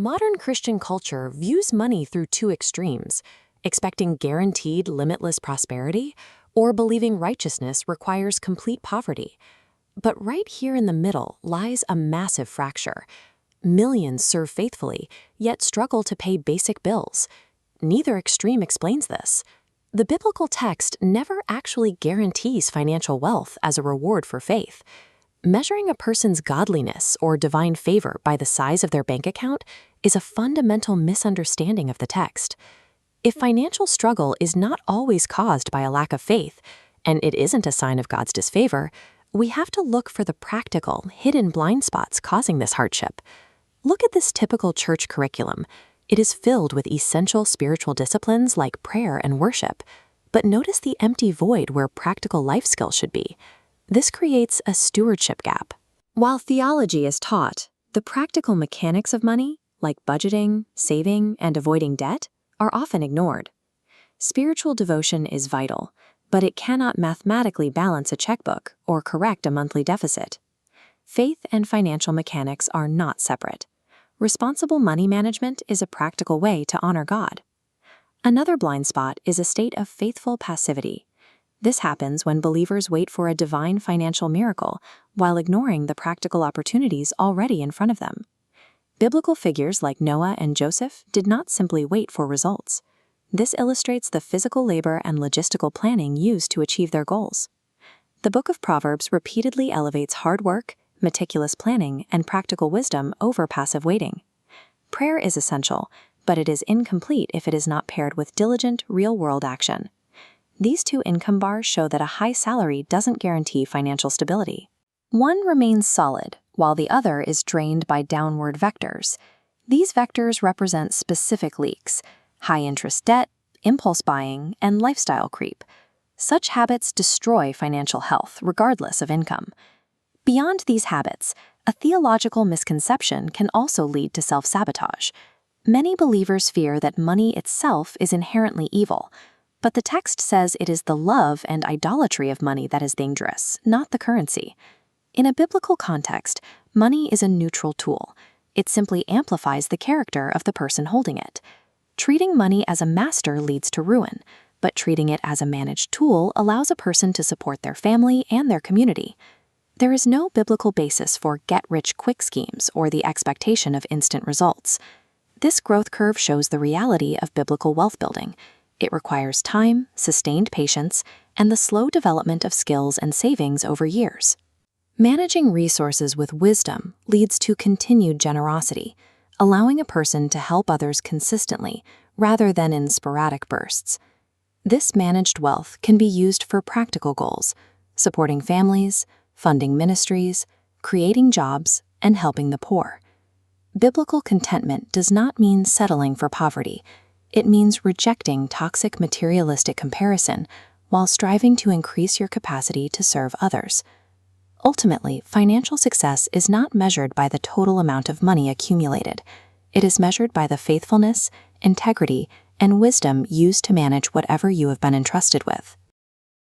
Modern Christian culture views money through two extremes, expecting guaranteed limitless prosperity or believing righteousness requires complete poverty. But right here in the middle lies a massive fracture. Millions serve faithfully, yet struggle to pay basic bills. Neither extreme explains this. The biblical text never actually guarantees financial wealth as a reward for faith. Measuring a person's godliness or divine favor by the size of their bank account is a fundamental misunderstanding of the text. If financial struggle is not always caused by a lack of faith, and it isn't a sign of God's disfavor, we have to look for the practical, hidden blind spots causing this hardship. Look at this typical church curriculum. It is filled with essential spiritual disciplines like prayer and worship, but notice the empty void where practical life skills should be. This creates a stewardship gap. While theology is taught, the practical mechanics of money, like budgeting, saving, and avoiding debt, are often ignored. Spiritual devotion is vital, but it cannot mathematically balance a checkbook or correct a monthly deficit. Faith and financial mechanics are not separate. Responsible money management is a practical way to honor God. Another blind spot is a state of faithful passivity. This happens when believers wait for a divine financial miracle while ignoring the practical opportunities already in front of them. Biblical figures like Noah and Joseph did not simply wait for results. This illustrates the physical labor and logistical planning used to achieve their goals. The book of Proverbs repeatedly elevates hard work, meticulous planning, and practical wisdom over passive waiting. Prayer is essential, but it is incomplete if it is not paired with diligent, real-world action. These two income bars show that a high salary doesn't guarantee financial stability. One remains solid, while the other is drained by downward vectors. These vectors represent specific leaks: high-interest debt, impulse buying, and lifestyle creep. Such habits destroy financial health, regardless of income. Beyond these habits, a theological misconception can also lead to self-sabotage. Many believers fear that money itself is inherently evil, but the text says it is the love and idolatry of money that is dangerous, not the currency. In a biblical context, money is a neutral tool. It simply amplifies the character of the person holding it. Treating money as a master leads to ruin, but treating it as a managed tool allows a person to support their family and their community. There is no biblical basis for get-rich-quick schemes or the expectation of instant results. This growth curve shows the reality of biblical wealth building. It requires time, sustained patience, and the slow development of skills and savings over years. Managing resources with wisdom leads to continued generosity, allowing a person to help others consistently rather than in sporadic bursts. This managed wealth can be used for practical goals, supporting families, funding ministries, creating jobs, and helping the poor. Biblical contentment does not mean settling for poverty. It means rejecting toxic materialistic comparison while striving to increase your capacity to serve others. Ultimately, financial success is not measured by the total amount of money accumulated. It is measured by the faithfulness, integrity, and wisdom used to manage whatever you have been entrusted with.